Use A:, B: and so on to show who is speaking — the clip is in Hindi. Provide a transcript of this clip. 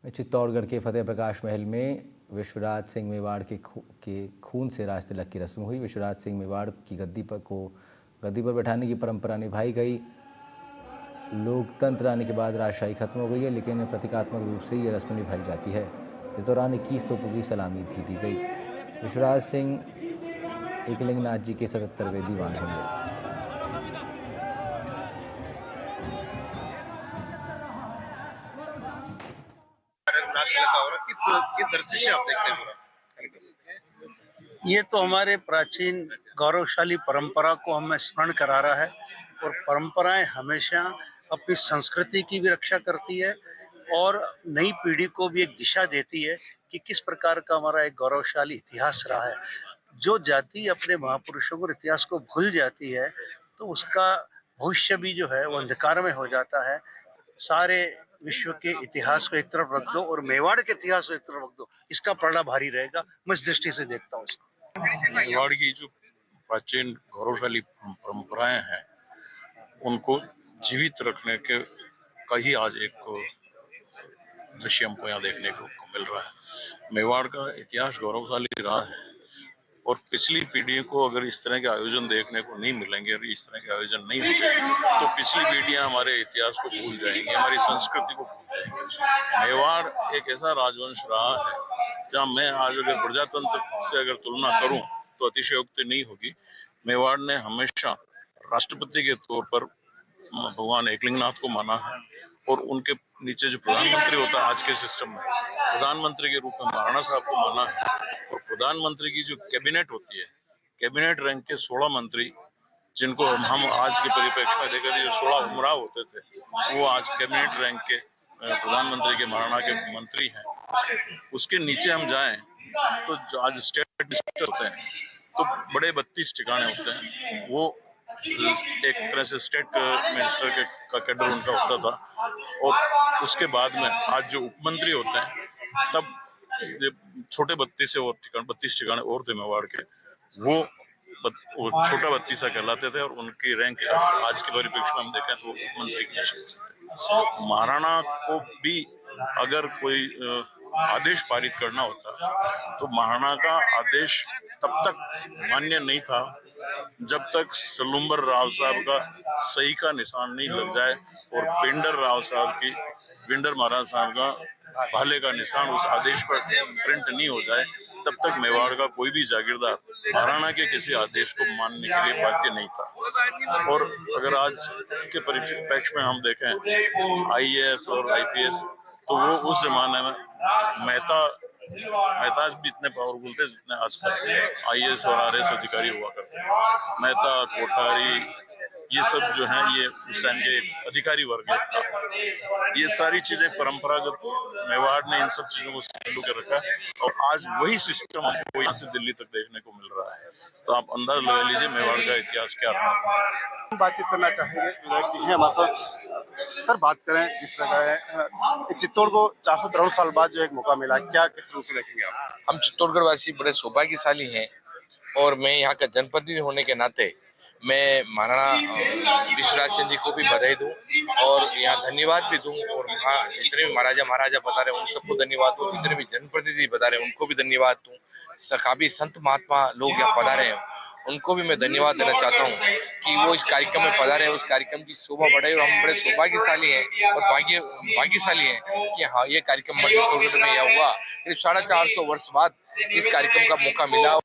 A: चित्तौड़गढ़ के फतेह प्रकाश महल में विश्वराज सिंह मेवाड़ के खून से राज तिलक की रस्म हुई। विश्वराज सिंह मेवाड़ की गद्दी पर बैठाने की परंपरा निभाई गई। लोकतंत्र आने के बाद राजशाही खत्म हो गई है, लेकिन प्रतीकात्मक रूप से ये रस्म निभाई जाती है। इस दौरान 21 तोपों की सलामी भी दी गई। विश्वराज सिंह एकलिंगनाथ जी के 77वें दीवान होंगे।
B: किस दृष्टि से आप देखते हैं?
C: ये तो हमारे प्राचीन गौरवशाली परंपरा को हमें स्मरण करा रहा है और परंपराएं हमेशा अपनी संस्कृति की भी रक्षा करती है और नई पीढ़ी को भी एक दिशा देती है कि किस प्रकार का हमारा एक गौरवशाली इतिहास रहा है। जो जाति अपने महापुरुषों और इतिहास को भूल जाती है तो उसका भविष्य भी जो है वो अंधकार में हो जाता है। सारे विश्व के इतिहास को एक तरफ रख दो और मेवाड़ के इतिहास को एक तरफ रख दो, इसका पलड़ा भारी रहेगा। मैं इस दृष्टि से देखता हूँ इसको।
D: मेवाड़ की जो प्राचीन गौरवशाली परंपराएं हैं उनको जीवित रखने के का ही आज एक दृश्य हमको यहाँ देखने को मिल रहा है। मेवाड़ का इतिहास गौरवशाली रहा है और पिछली पीढ़ियों को अगर इस तरह के आयोजन देखने को नहीं मिलेंगे और इस तरह के आयोजन नहीं होंगे तो पिछली पीढ़ियां हमारे इतिहास को भूल जाएंगी, हमारी संस्कृति को भूल जाएंगी। मेवाड़ एक ऐसा राजवंश रहा है जहाँ मैं आज अगर प्रजातंत्र से अगर तुलना करूं तो अतिशयोक्ति नहीं होगी। मेवाड़ ने हमेशा राष्ट्रपति के तौर पर भगवान एकलिंगनाथ को माना है और उनके नीचे जो प्रधानमंत्री होता है आज के सिस्टम में प्रधानमंत्री के रूप में महाराणा साहब को माना है और प्रधानमंत्री की जो कैबिनेट होती है, कैबिनेट रैंक के 16 मंत्री जिनको हम आज के परिप्रेक्ष्य में देखा जो 16 उमराव होते थे वो आज कैबिनेट रैंक के प्रधानमंत्री के महाराणा के मंत्री हैं। उसके नीचे हम जाएं तो जो आज स्टेट मिनिस्टर होते हैं तो बड़े 32 ठिकाने होते हैं। वो एक तरह से स्टेट मिनिस्टर का कैडर उनका होता था और उसके बाद में आज जो उपमंत्री होते हैं तब छोटे 32 ठिकाने और थे मेवाड़ के, वो छोटा 32 कहलाते थे और उनकी रैंक आज के परिप्रेक्ष्य में हम देखें तो उपमंत्री की हैसियत से थे। महाराणा को भी अगर कोई आदेश पारित करना होता तो महाराणा का आदेश तब तक मान्य नहीं था जब तक सलुम्बर राव साहब का सही का निशान नहीं लग जाए और पिंडर महाराज साहब का भाले का निशान उस आदेश पर प्रिंट नहीं हो जाए तब तक मेवाड़ का कोई भी जागीरदार महाराणा के किसी आदेश को मानने के लिए बाध्य नहीं था। और अगर आज के परिप्रेक्ष्य में हम देखें आईएएस और आईपीएस तो वो उस जमाने में मेहता भी इतने पावरफुल थे जितने आजकल आईएएस और आरएएस अधिकारी हुआ करते हैं। मेहता, कोठारी, ये सब जो है ये उस टाइम के अधिकारी वर्ग था। ये सारी चीजें परंपरागत मेवाड़ ने इन सब चीजों को संभाल कर रखा और आज वही सिस्टम हमको यहाँ से दिल्ली तक देखने को मिल रहा है। तो आप अंदाज लगा लीजिए मेवाड़ का इतिहास क्या रहा।
B: बातचीत करना चाहेंगे कि हमारे साथ सर बात करें जिस तरह चित्तौड़ को 453 साल बाद जो एक मौका मिला, क्या किस रूप से देखेंगे आप?
E: हम चित्तौड़गढ़ वासी बड़े सौभाग्यशाली हैं और मैं यहाँ का जनप्रतिनिधि होने के नाते मैं महाराणा विश्वराज सिंह जी को भी बधाई दूं और यहाँ धन्यवाद भी दूं और वहाँ जितने भी महाराजा पधारे उन सबको धन्यवाद दूं, जितने भी जनप्रतिनिधि पधारे उनको भी धन्यवाद दूं। काफी संत महात्मा लोग यहाँ पधारे हैं उनको भी मैं धन्यवाद देना चाहता हूँ कि वो इस कार्यक्रम में पधारे हैं, उस कार्यक्रम की शोभा बढ़े और हम बड़े सौभाग्यशाली हैं और भाग्यशाली हैं कि हाँ ये कार्यक्रम चित्तौड़गढ़ में यह हुआ। करीब 450 वर्ष बाद इस कार्यक्रम का मौका मिला।